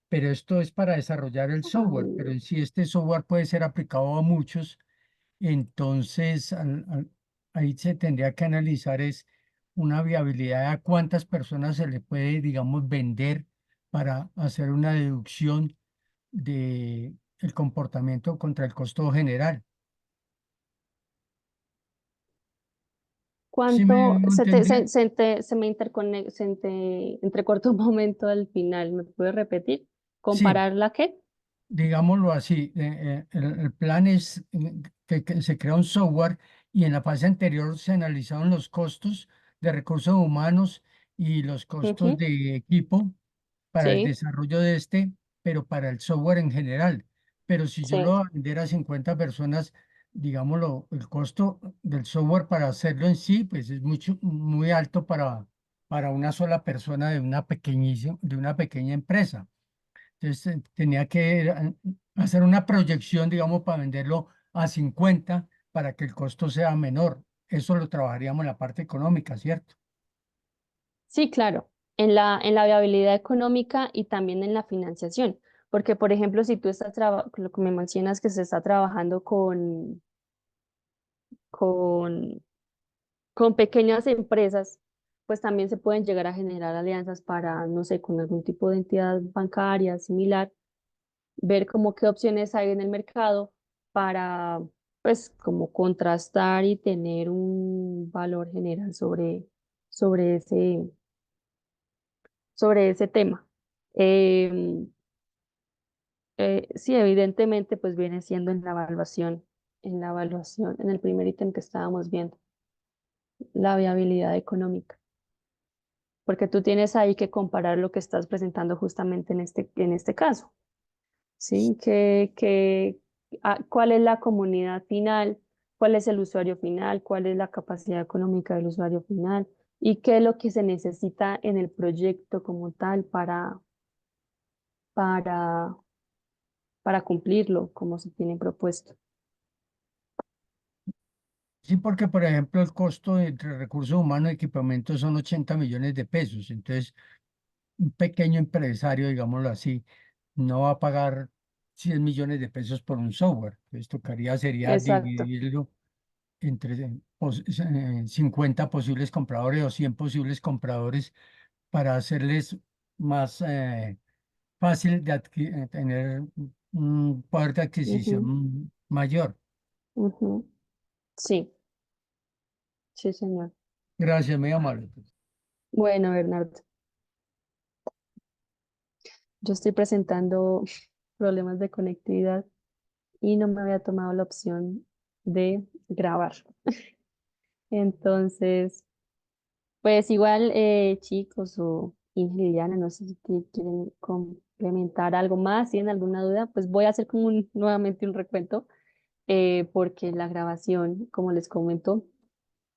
pero esto es para desarrollar el software, pero en sí este software puede ser aplicado a muchos, entonces ahí se tendría que analizar es una viabilidad a cuántas personas se le puede, digamos, vender para hacer una deducción de el comportamiento contra el costo general. ¿Sí me ¿Cuánto debo entender? se me entrecortó un momento al final? ¿Me puede repetir? Sí, ¿Comparar la qué? digámoslo así, el plan es que se crea un software y en la fase anterior se analizaron los costos de recursos humanos y los costos Ujú, de equipo para el sí, desarrollo de este, pero para el software en general. Pero si yo lo sí. voy a vender a 50 personas, digámoslo, el costo del software para hacerlo en sí, pues es mucho, muy alto para una sola persona de una pequeña empresa. Entonces tenía que hacer una proyección, digamos, para venderlo a 50 para que el costo sea menor. Eso lo trabajaríamos en la parte económica, ¿cierto? Sí, claro, en la viabilidad económica y también en la financiación. Porque, por ejemplo, si tú estás lo que me mencionas que se está trabajando con, con pequeñas empresas, pues también se pueden llegar a generar alianzas para, no sé, con algún tipo de entidad bancaria similar, ver como qué opciones hay en el mercado para, pues, como contrastar y tener un valor general sobre sobre ese tema. Em, sí, evidentemente, pues viene siendo en la evaluación, en el primer ítem que estábamos viendo, la viabilidad económica, porque tú tienes ahí que comparar lo que estás presentando justamente en este caso, ¿sí? ¿Cuál es la comunidad final? ¿Cuál es el usuario final? ¿Cuál es la capacidad económica del usuario final? ¿Y qué es lo que se necesita en el proyecto como tal para, para cumplirlo como se tiene propuesto? Sí, porque por ejemplo el costo entre recursos humanos y equipamiento son 80 millones de pesos. Entonces, un pequeño empresario, digámoslo así, no va a pagar 100 millones de pesos por un software. Entonces tocaría sería Exacto. dividirlo entre 50 posibles compradores o 100 posibles compradores para hacerles más fácil de tener un poder de Ujú, adquisición mayor. ujú. Sí, sí, señor. Gracias, muy amable. Bueno, Bernardo, yo estoy presentando problemas de conectividad y no me había tomado la opción de grabar. Entonces, pues igual, chicos o Ingeniana, no sé si quieren complementar algo más, si tienen alguna duda, pues voy a hacer como nuevamente un recuento, porque la grabación, como les comento,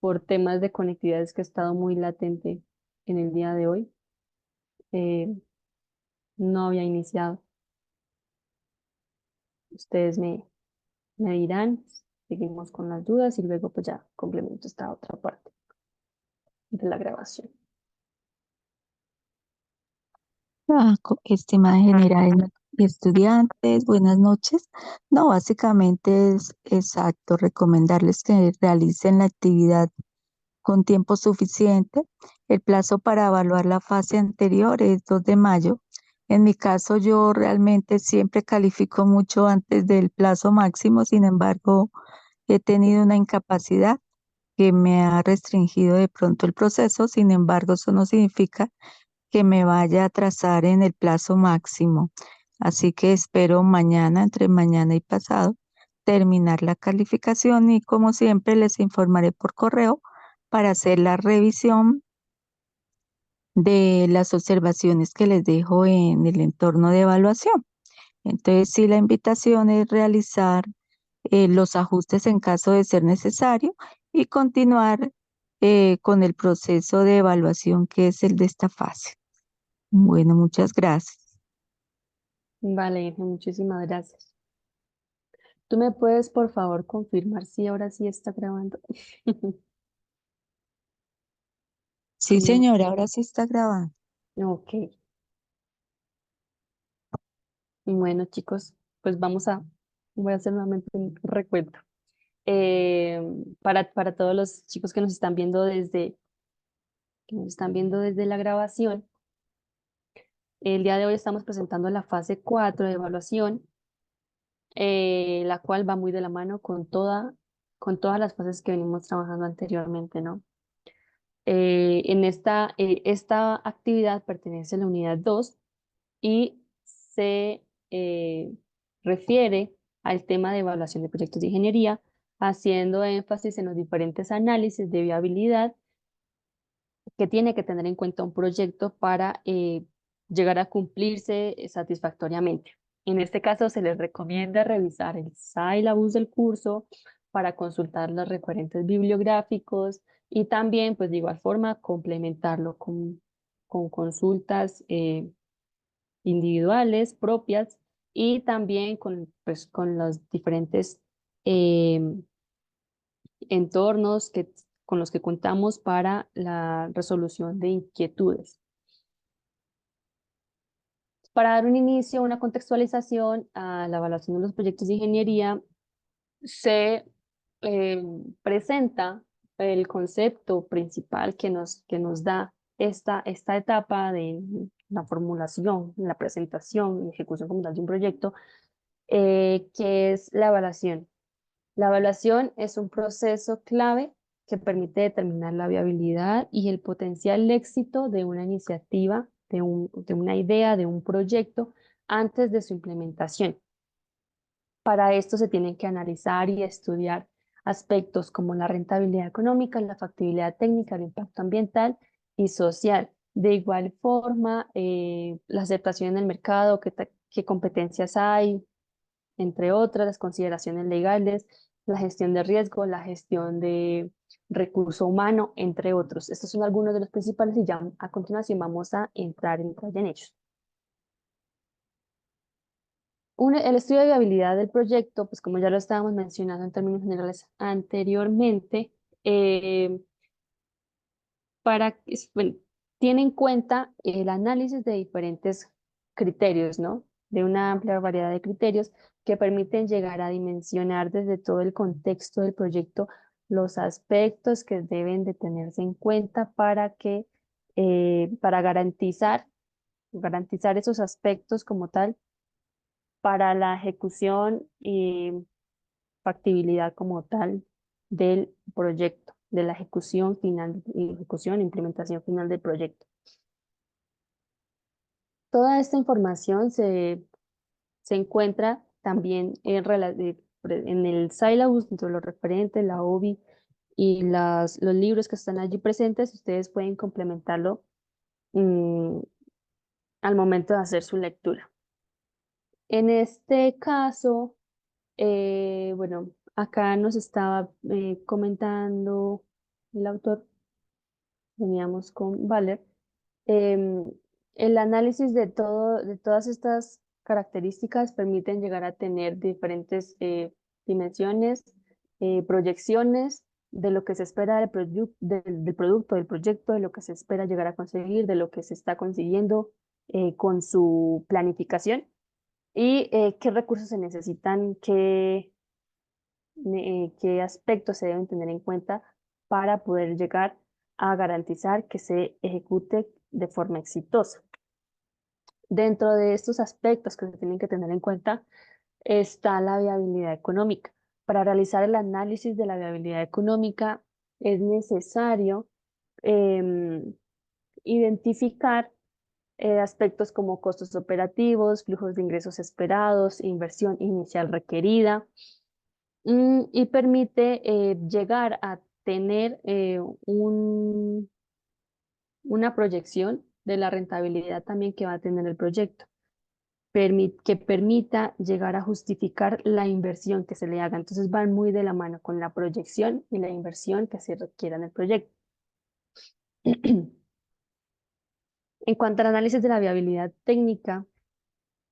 por temas de conectividad es que ha estado muy latente en el día de hoy. eh, no había iniciado. Ustedes me dirán, seguimos con las dudas y luego pues ya complemento esta otra parte de la grabación. Estimada general y estudiantes, buenas noches. No, básicamente es exacto recomendarles que realicen la actividad con tiempo suficiente. El plazo para evaluar la fase anterior es 2 de mayo. En mi caso, yo realmente siempre califico mucho antes del plazo máximo, sin embargo, he tenido una incapacidad que me ha restringido de pronto el proceso. Sin embargo, eso no significa que me vaya a atrasar en el plazo máximo. Así que espero mañana, entre mañana y pasado, terminar la calificación y como siempre les informaré por correo para hacer la revisión de las observaciones que les dejo en el entorno de evaluación. Entonces, sí, la invitación es realizar los ajustes en caso de ser necesario y continuar con el proceso de evaluación que es el de esta fase. Bueno, muchas gracias. Vale, muchísimas gracias. ¿Tú me puedes, por favor, confirmar si ahora sí está grabando? Sí, Como, señora, ahora sí está grabando. ok. Bueno, chicos, pues voy a hacer nuevamente un recuento. Para todos los chicos que nos están viendo desde la grabación, el día de hoy estamos presentando la fase 4 de evaluación, la cual va muy de la mano con todas las fases que venimos trabajando anteriormente, ¿no? Esta actividad pertenece a la unidad 2 y se refiere al tema de evaluación de proyectos de ingeniería, haciendo énfasis en los diferentes análisis de viabilidad que tiene que tener en cuenta un proyecto para llegar a cumplirse satisfactoriamente. En este caso, se les recomienda revisar el syllabus del curso para consultar los referentes bibliográficos y también, pues de igual forma, complementarlo con consultas individuales propias y también pues, con los diferentes em, entornos con los que contamos para la resolución de inquietudes. Para dar un inicio, una contextualización a la evaluación de los proyectos de ingeniería, se presenta el concepto principal que nos da esta etapa de la formulación, la presentación y ejecución como tal de un proyecto, que es la evaluación. La evaluación es un proceso clave que permite determinar la viabilidad y el potencial éxito de una iniciativa, de una idea, de un proyecto antes de su implementación. Para esto se tienen que analizar y estudiar aspectos como la rentabilidad económica, la factibilidad técnica, el impacto ambiental y social. De igual forma, la aceptación en el mercado, qué competencias hay, entre otras, las consideraciones legales, la gestión de riesgo, la gestión de recurso humano, entre otros. Estos son algunos de los principales y ya a continuación vamos a entrar en detalle en ellos. El estudio de viabilidad del proyecto, pues como ya lo estábamos mencionando en términos generales anteriormente, eh, bueno, tiene en cuenta el análisis de diferentes criterios, ¿no? De una amplia variedad de criterios que permiten llegar a dimensionar desde todo el contexto del proyecto los aspectos que deben de tenerse en cuenta para garantizar esos aspectos como tal para la ejecución y factibilidad como tal del proyecto, de la ejecución e implementación final del proyecto. Toda esta información se encuentra también en el syllabus, dentro de los referentes, la OBI y los libros que están allí presentes. Ustedes pueden complementarlo mm, al momento de hacer su lectura. En este caso, bueno, acá nos estaba comentando el autor, veníamos con Valer, em, el análisis de todas estas características permiten llegar a tener diferentes dimensiones, proyecciones de lo que se espera del producto, del proyecto, de lo que se espera llegar a conseguir, de lo que se está consiguiendo con su planificación y qué recursos se necesitan, qué aspectos se deben tener en cuenta para poder llegar a garantizar que se ejecute de forma exitosa. Dentro de estos aspectos que se tienen que tener en cuenta está la viabilidad económica. Para realizar el análisis de la viabilidad económica es necesario em, identificar aspectos como costos operativos, flujos de ingresos esperados, inversión inicial requerida, y permite llegar a tener una proyección de la rentabilidad también que va a tener el proyecto, que permita llegar a justificar la inversión que se le haga. Entonces van muy de la mano con la proyección y la inversión que se requiera en el proyecto. En cuanto al análisis de la viabilidad técnica,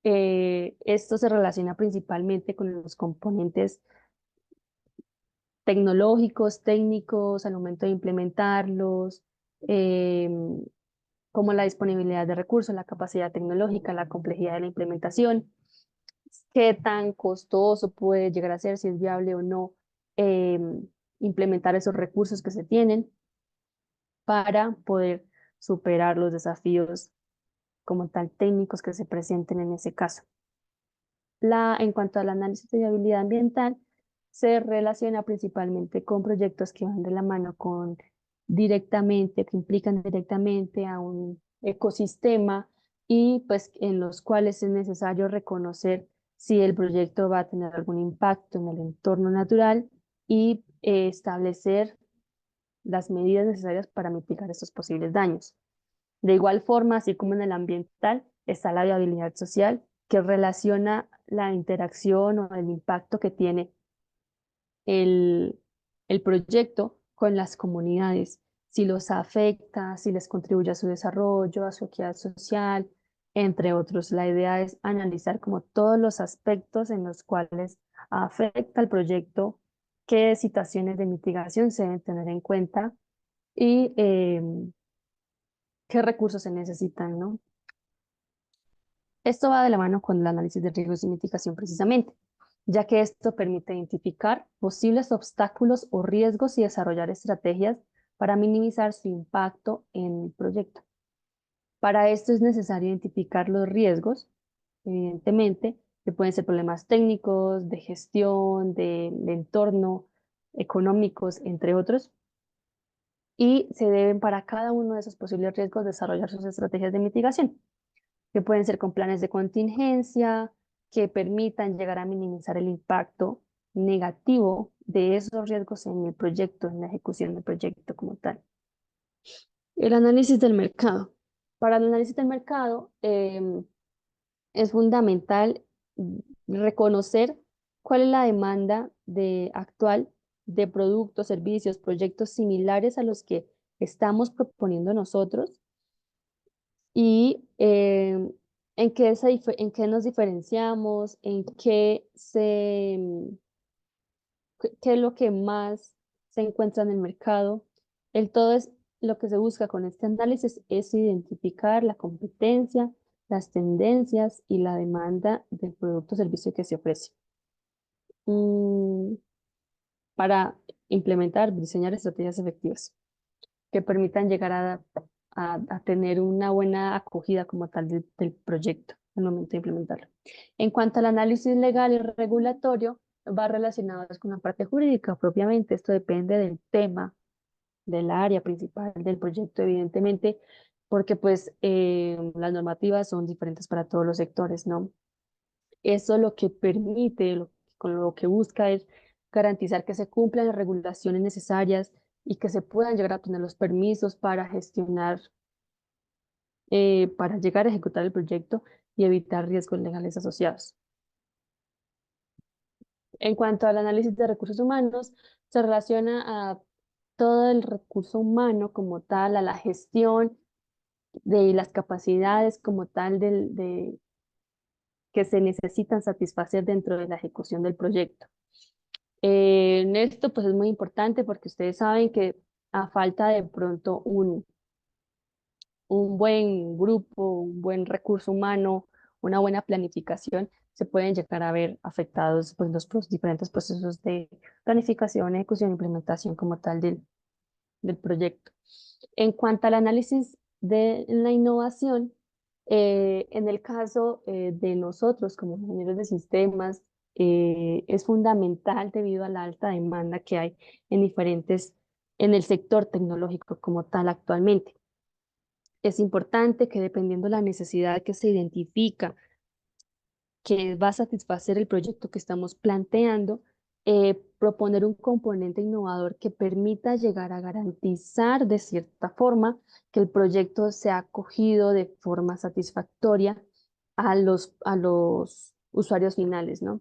esto se relaciona principalmente con los componentes tecnológicos, técnicos, al momento de implementarlos, como la disponibilidad de recursos, la capacidad tecnológica, la complejidad de la implementación. qué tan costoso puede llegar a ser, si es viable o no implementar esos recursos que se tienen para poder superar los desafíos como tal técnicos que se presenten en ese caso. En cuanto al análisis de viabilidad ambiental, se relaciona principalmente con proyectos que van de la mano con directamente, que implican directamente a un ecosistema y pues en los cuales es necesario reconocer si el proyecto va a tener algún impacto en el entorno natural y establecer las medidas necesarias para mitigar estos posibles daños. De igual forma, así como en el ambiental, está la viabilidad social, que relaciona la interacción o el impacto que tiene el, el proyecto con las comunidades, si los afecta, si les contribuye a su desarrollo, a su equidad social, entre otros. La idea es analizar como todos los aspectos en los cuales afecta el proyecto, qué situaciones de mitigación se deben tener en cuenta y qué recursos se necesitan, ¿no? Esto va de la mano con el análisis de riesgos y mitigación precisamente, ya que esto permite identificar posibles obstáculos o riesgos y desarrollar estrategias para minimizar su impacto en el proyecto. Para esto es necesario identificar los riesgos, evidentemente, que pueden ser problemas técnicos, de gestión, de entorno, económicos, entre otros, y se deben para cada uno de esos posibles riesgos desarrollar sus estrategias de mitigación, que pueden ser con planes de contingencia, que permitan llegar a minimizar el impacto negativo de esos riesgos en el proyecto, en la ejecución del proyecto como tal. El análisis del mercado. Para el análisis del mercado es fundamental reconocer cuál es la demanda actual de productos, servicios, proyectos similares a los que estamos proponiendo nosotros y en qué nos diferenciamos, qué es lo que más se encuentra en el mercado. El todo es lo que se busca con este análisis es identificar la competencia, las tendencias y la demanda del producto o servicio que se ofrece. Mm, para implementar, diseñar estrategias efectivas que permitan llegar a tener una buena acogida como tal del proyecto al momento de implementarlo. En cuanto al análisis legal y regulatorio, va relacionado con la parte jurídica propiamente. Esto depende del tema, del área principal del proyecto, evidentemente, porque pues las normativas son diferentes para todos los sectores, ¿no? Eso lo que permite, con lo que busca es garantizar que se cumplan las regulaciones necesarias y que se puedan llegar a obtener los permisos para gestionar, para llegar a ejecutar el proyecto y evitar riesgos legales asociados. En cuanto al análisis de recursos humanos, se relaciona a todo el recurso humano como tal, a la gestión de las capacidades como tal que se necesitan satisfacer dentro de la ejecución del proyecto. En esto pues es muy importante porque ustedes saben que a falta de pronto un buen grupo, un buen recurso humano, una buena planificación, se pueden llegar a ver afectados pues, los diferentes procesos de planificación, ejecución e implementación como tal del proyecto. En cuanto al análisis de la innovación, en el caso de nosotros como ingenieros de sistemas, es fundamental debido a la alta demanda que hay en el sector tecnológico como tal actualmente. Es importante que dependiendo de la necesidad que se identifica que va a satisfacer el proyecto que estamos planteando, proponer un componente innovador que permita llegar a garantizar de cierta forma que el proyecto sea acogido de forma satisfactoria a los usuarios finales, ¿no?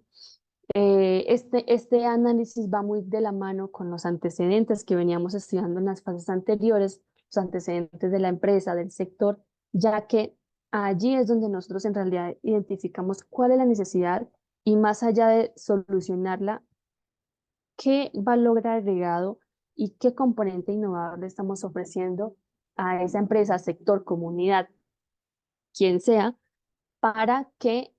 Este análisis va muy de la mano con los antecedentes que veníamos estudiando en las fases anteriores, los antecedentes de la empresa, del sector, ya que allí es donde nosotros en realidad identificamos cuál es la necesidad y más allá de solucionarla, qué valor agregado y qué componente innovador le estamos ofreciendo a esa empresa, sector, comunidad, quien sea, para que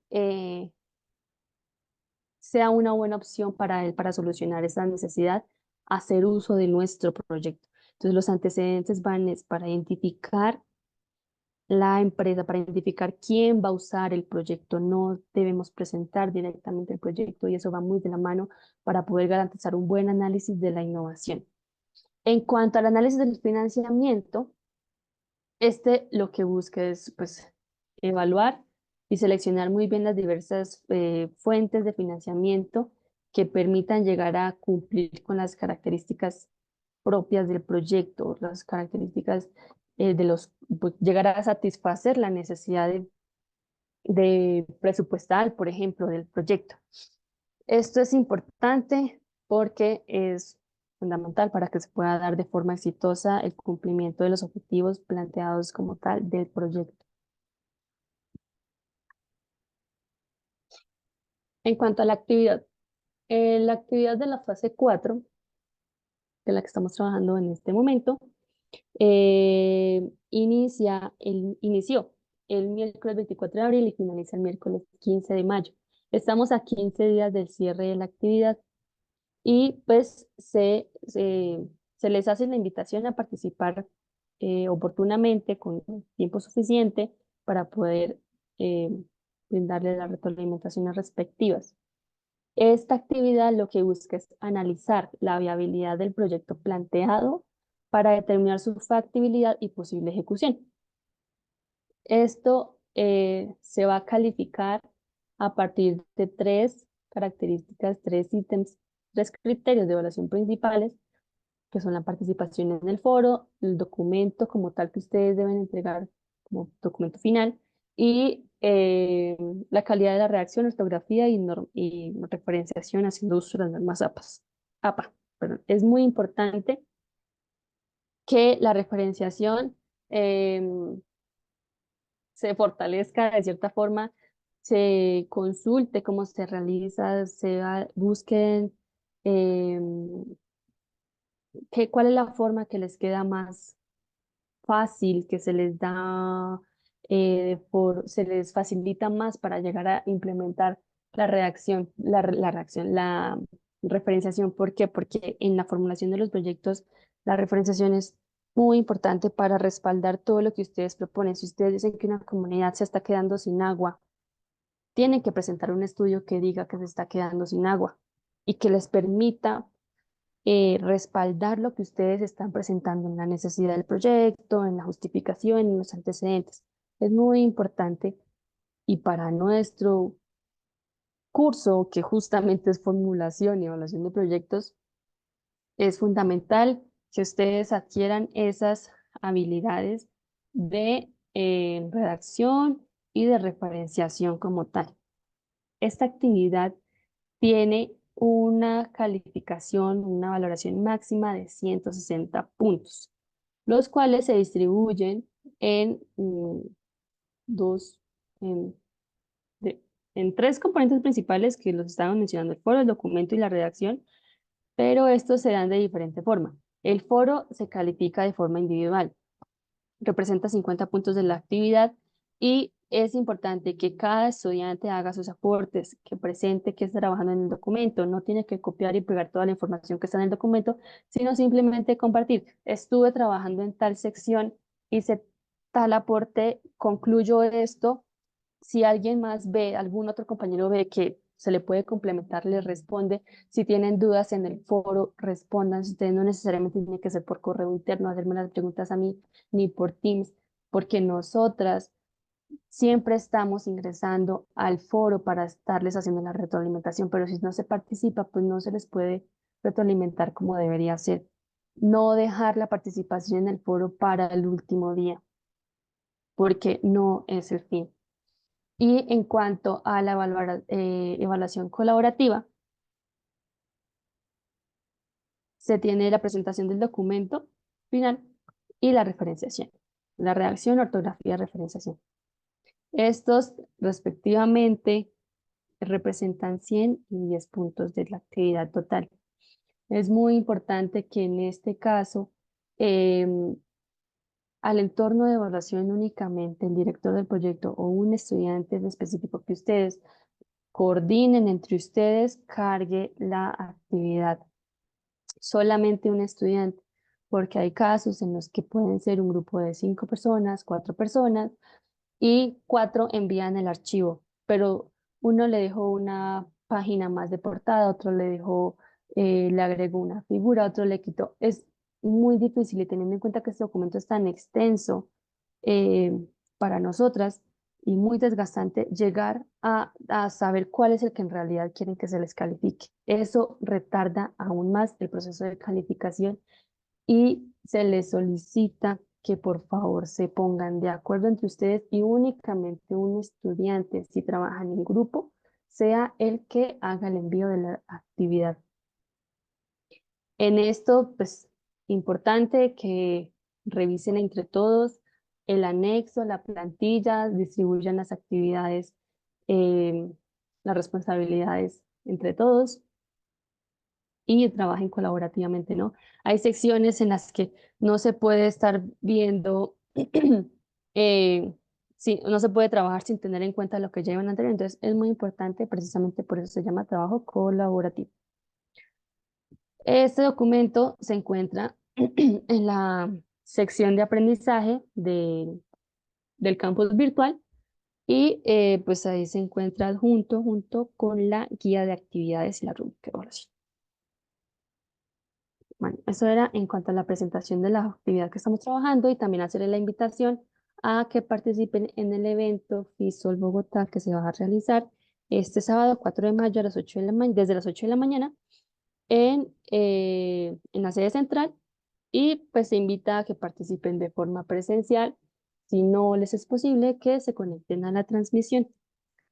sea una buena opción para él para solucionar esa necesidad, hacer uso de nuestro proyecto. Entonces, los antecedentes van es para identificar la empresa, para identificar quién va a usar el proyecto. No debemos presentar directamente el proyecto y eso va muy de la mano para poder garantizar un buen análisis de la innovación. En cuanto al análisis del financiamiento, lo que busca es pues, evaluar y seleccionar muy bien las diversas fuentes de financiamiento que permitan llegar a cumplir con las características propias del proyecto, las características pues, llegar a satisfacer la necesidad de presupuestal, por ejemplo, del proyecto. Esto es importante porque es fundamental para que se pueda dar de forma exitosa el cumplimiento de los objetivos planteados como tal del proyecto. En cuanto a la actividad de la fase 4, de la que estamos trabajando en este momento, inició el miércoles 24 de abril y finaliza el miércoles 15 de mayo. Estamos a 15 días del cierre de la actividad y pues se les hace la invitación a participar oportunamente con tiempo suficiente para poder eh, brindarle las retroalimentaciones respectivas. Esta actividad lo que busca es analizar la viabilidad del proyecto planteado para determinar su factibilidad y posible ejecución. Esto se va a calificar a partir de tres características, tres ítems, tres criterios de evaluación principales, que son la participación en el foro, el documento como tal que ustedes deben entregar como documento final y la calidad de la redacción, ortografía y referenciación haciendo uso de las normas APA. Perdón. Es muy importante que la referenciación se fortalezca de cierta forma, se consulte cómo se realiza, busquen cuál es la forma que les queda más fácil, que se les da, se les facilita más para llegar a implementar la referenciación. ¿Por qué? Porque en la formulación de los proyectos, la referenciación es muy importante para respaldar todo lo que ustedes proponen. Si ustedes dicen que una comunidad se está quedando sin agua, tienen que presentar un estudio que diga que se está quedando sin agua y que les permita respaldar lo que ustedes están presentando en la necesidad del proyecto, en la justificación, en los antecedentes. Es muy importante y para nuestro curso, que justamente es formulación y evaluación de proyectos, es fundamental que ustedes adquieran esas habilidades de redacción y de referenciación como tal. Esta actividad tiene una calificación, una valoración máxima de 160 puntos, los cuales se distribuyen en dos, en, en tres componentes principales que los estaban mencionando, el foro, el documento y la redacción, pero estos se dan de diferente forma. El foro se califica de forma individual, representa 50 puntos de la actividad y es importante que cada estudiante haga sus aportes, que presente que está trabajando en el documento. No tiene que copiar y pegar toda la información que está en el documento, sino simplemente compartir. Estuve trabajando en tal sección, hice tal aporte, concluyo esto. Si alguien más ve, algún otro compañero ve que se le puede complementar, le responde. Si tienen dudas en el foro, respondan. Si ustedes no necesariamente tienen que ser por correo interno, hacerme las preguntas a mí, ni por Teams, porque nosotras siempre estamos ingresando al foro para estarles haciendo la retroalimentación, pero si no se participa, pues no se les puede retroalimentar como debería ser. No dejar la participación en el foro para el último día, porque no es el fin. Y en cuanto a la evaluación colaborativa, se tiene la presentación del documento final y la referenciación. La redacción, ortografía, referenciación. Estos, respectivamente, representan 100 y 10 puntos de la actividad total. Es muy importante que en este caso, al entorno de evaluación únicamente el director del proyecto o un estudiante en específico que ustedes coordinen entre ustedes, cargue la actividad. Solamente un estudiante, porque hay casos en los que pueden ser un grupo de 5 personas, 4 personas, y 4 envían el archivo, pero uno le dejó una página más de portada, otro le dejó, le agregó una figura, otro le quitó. Es muy difícil y teniendo en cuenta que este documento es tan extenso eh, para nosotras y muy desgastante, llegar a saber cuál es el que en realidad quieren que se les califique. Eso retarda aún más el proceso de calificación y se les solicita que por favor se pongan de acuerdo entre ustedes y únicamente un estudiante, si trabajan en grupo, sea el que haga el envío de la actividad. En esto, pues, importante que revisen entre todos el anexo, la plantilla, distribuyan las actividades, eh, las responsabilidades entre todos y trabajen colaborativamente, ¿no? Hay secciones en las que no se puede estar viendo, no se puede trabajar sin tener en cuenta lo que llevan anterior, entonces es muy importante, precisamente por eso se llama trabajo colaborativo. Este documento se encuentra en la sección de aprendizaje del campus virtual y pues ahí se encuentra adjunto junto con la guía de actividades y la rúbrica de evaluación. Bueno, eso era en cuanto a la presentación de la actividad que estamos trabajando y también hacerle la invitación a que participen en el evento FISOL Bogotá que se va a realizar este sábado 4 de mayo a las 8 de la desde las 8 de la mañana en la sede central y pues se invita a que participen de forma presencial. Si no les es posible, que se conecten a la transmisión.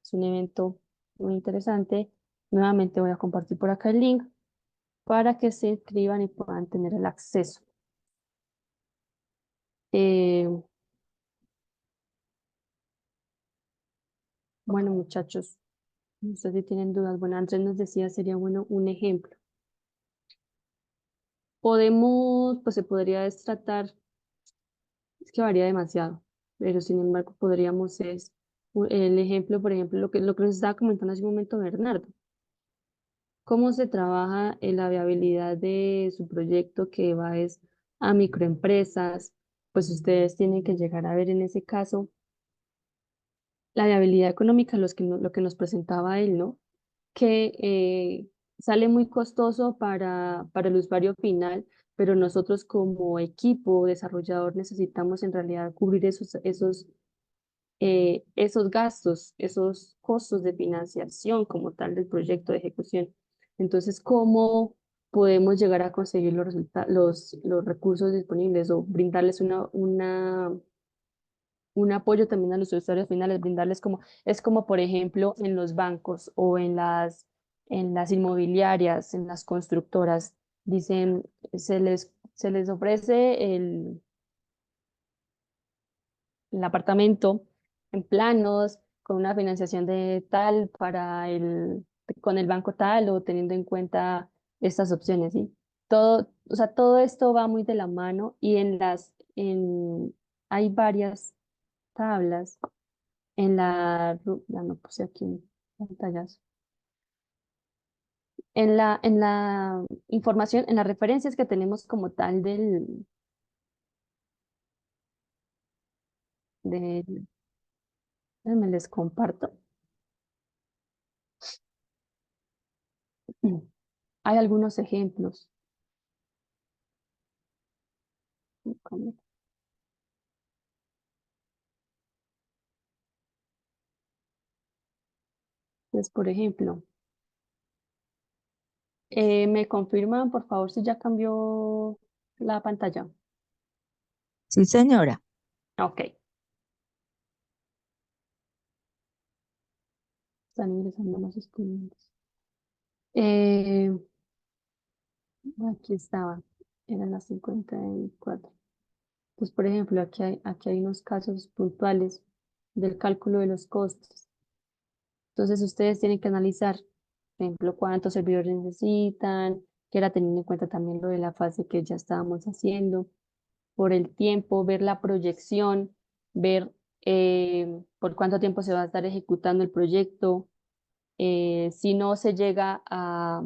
Es un evento muy interesante. Nuevamente voy a compartir por acá el link para que se inscriban y puedan tener el acceso. Eh, bueno, muchachos, no sé si tienen dudas. Bueno, Andrés nos decía, sería bueno un ejemplo. Podemos, pues se podría tratar, es que varía demasiado, pero sin embargo podríamos el ejemplo, por ejemplo, lo que nos estaba comentando hace un momento Bernardo. ¿Cómo se trabaja en la viabilidad de su proyecto que va es a microempresas? Pues ustedes tienen que llegar a ver en ese caso la viabilidad económica, lo que nos presentaba él, ¿no? Que sale muy costoso para el usuario final, pero nosotros como equipo desarrollador necesitamos en realidad cubrir esos gastos, esos costos de financiación como tal del proyecto de ejecución. Entonces, ¿cómo podemos llegar a conseguir los recursos disponibles o brindarles un apoyo también a los usuarios finales, brindarles es como por ejemplo en los bancos o en las inmobiliarias, en las constructoras, dicen, se les ofrece el apartamento en planos, con una financiación de tal con el banco tal o teniendo en cuenta estas opciones, ¿sí? Todo, o sea, todo esto va muy de la mano y hay varias tablas ya no puse aquí en pantallas, en la información, en las referencias que tenemos como tal déjenme les comparto. Hay algunos ejemplos. como- Pues, por ejemplo, ¿me confirman, por favor, si ya cambió la pantalla? Sí, señora. Ok, están ingresando los estudiantes. Eh, Aquí estaba, eran las 54. Pues, por ejemplo, aquí hay unos casos puntuales del cálculo de los costos. Entonces, ustedes tienen que analizar, por ejemplo, cuántos servidores necesitan, que era teniendo en cuenta también lo de la fase que ya estábamos haciendo, por el tiempo, ver la proyección, ver por cuánto tiempo se va a estar ejecutando el proyecto, si no se llega a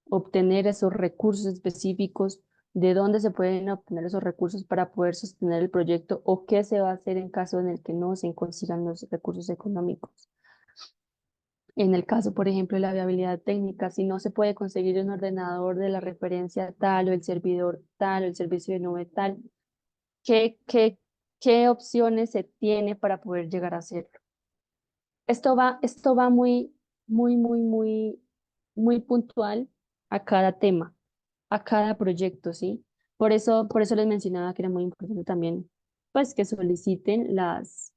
obtener esos recursos específicos, de dónde se pueden obtener esos recursos para poder sostener el proyecto o qué se va a hacer en caso en el que no se consigan los recursos económicos. En el caso, por ejemplo, de la viabilidad técnica, si no se puede conseguir un ordenador de la referencia tal o el servidor tal o el servicio de nube tal, ¿qué, qué, qué opciones se tiene para poder llegar a hacerlo? Esto va muy puntual a cada tema, a cada proyecto, ¿sí? Por eso les mencionaba que era muy importante también, pues, que soliciten las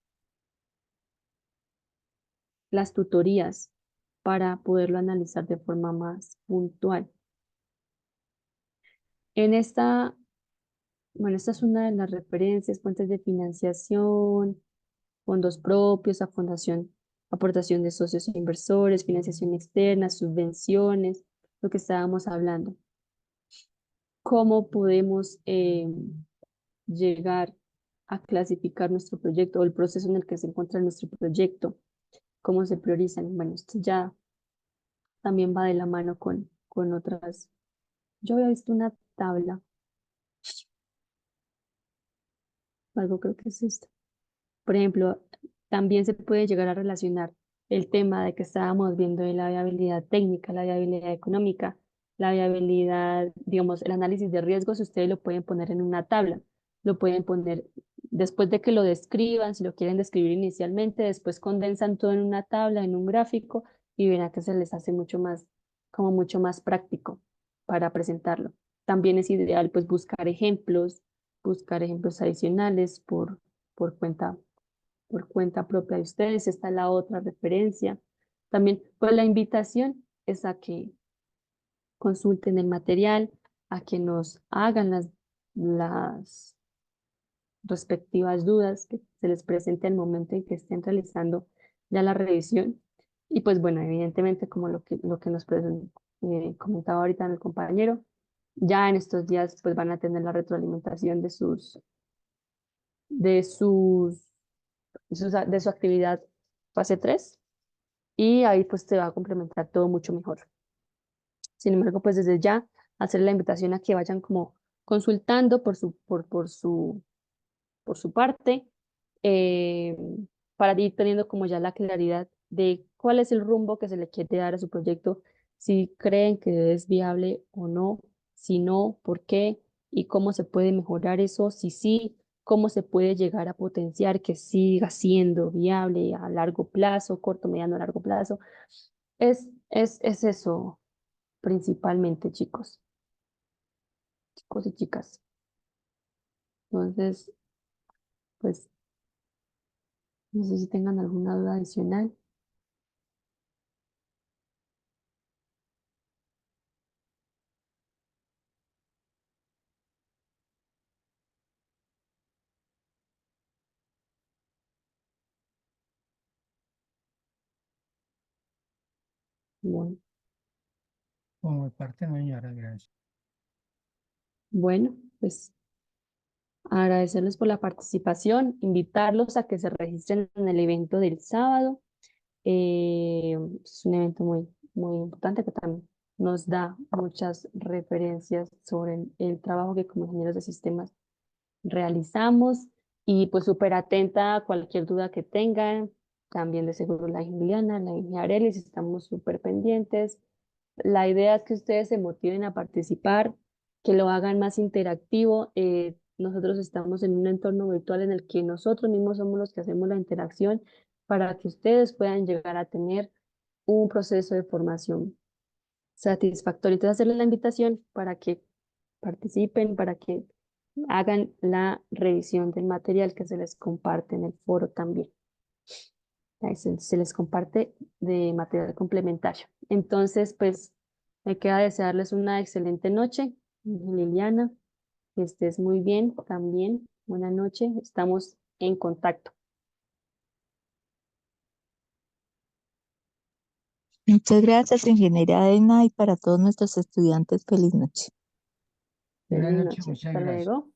tutorías para poderlo analizar de forma más puntual. En esta, bueno, esta es una de las referencias, fuentes de financiación, fondos propios, a fundación, aportación de socios e inversores, financiación externa, subvenciones, lo que estábamos hablando. ¿Cómo podemos llegar a clasificar nuestro proyecto o el proceso en el que se encuentra nuestro proyecto? ¿Cómo se priorizan? Bueno, esto ya también va de la mano con otras. Yo había visto una tabla, algo creo que es esto. Por ejemplo, también se puede llegar a relacionar el tema de que estábamos viendo de la viabilidad técnica, la viabilidad económica, la viabilidad, digamos, el análisis de riesgos, ustedes lo pueden poner en una tabla, lo pueden poner después de que lo describan, si lo quieren describir inicialmente, después condensan todo en una tabla, en un gráfico y verán que se les hace mucho más, como mucho más práctico para presentarlo. También es ideal pues buscar ejemplos adicionales por cuenta propia de ustedes. Está la otra referencia. También, pues la invitación es a que consulten el material, a que nos hagan las respectivas dudas que se les presente al momento en que estén realizando ya la revisión. Y pues bueno, evidentemente como lo que nos comentaba ahorita el compañero, ya en estos días pues van a tener la retroalimentación de sus de su actividad fase 3 y ahí pues te va a complementar todo mucho mejor. Sin embargo, pues desde ya hacer la invitación a que vayan como consultando por su parte eh, para ir teniendo como ya la claridad de cuál es el rumbo que se le quiere dar a su proyecto, si creen que es viable o no, si no, por qué y cómo se puede mejorar eso, si sí, cómo se puede llegar a potenciar que siga siendo viable a largo plazo, corto, mediano, largo plazo. Es eso principalmente, chicos y chicas. Entonces, pues, no sé si tengan alguna duda adicional. Bueno, Por mi parte, no, señora, gracias. bueno, pues agradecerles por la participación, invitarlos a que se registren en el evento del sábado. Es un evento muy importante que también nos da muchas referencias sobre el trabajo que como ingenieros de sistemas realizamos y pues súper atenta a cualquier duda que tengan. También de seguro la Juliana, la ingeniera Arelis, estamos súper pendientes. La idea es que ustedes se motiven a participar, que lo hagan más interactivo. Nosotros estamos en un entorno virtual en el que nosotros mismos somos los que hacemos la interacción para que ustedes puedan llegar a tener un proceso de formación satisfactorio. Entonces, hacerles la invitación para que participen, para que hagan la revisión del material que se les comparte en el foro también. Ahí se les comparte de material complementario. Entonces, pues, me queda desearles una excelente noche, Liliana, que estés muy bien también. Buenas noches, estamos en contacto. Muchas gracias, ingeniera Edna, y para todos nuestros estudiantes, feliz noche. Buenas Feliz noches, noche, muchas hasta gracias. luego.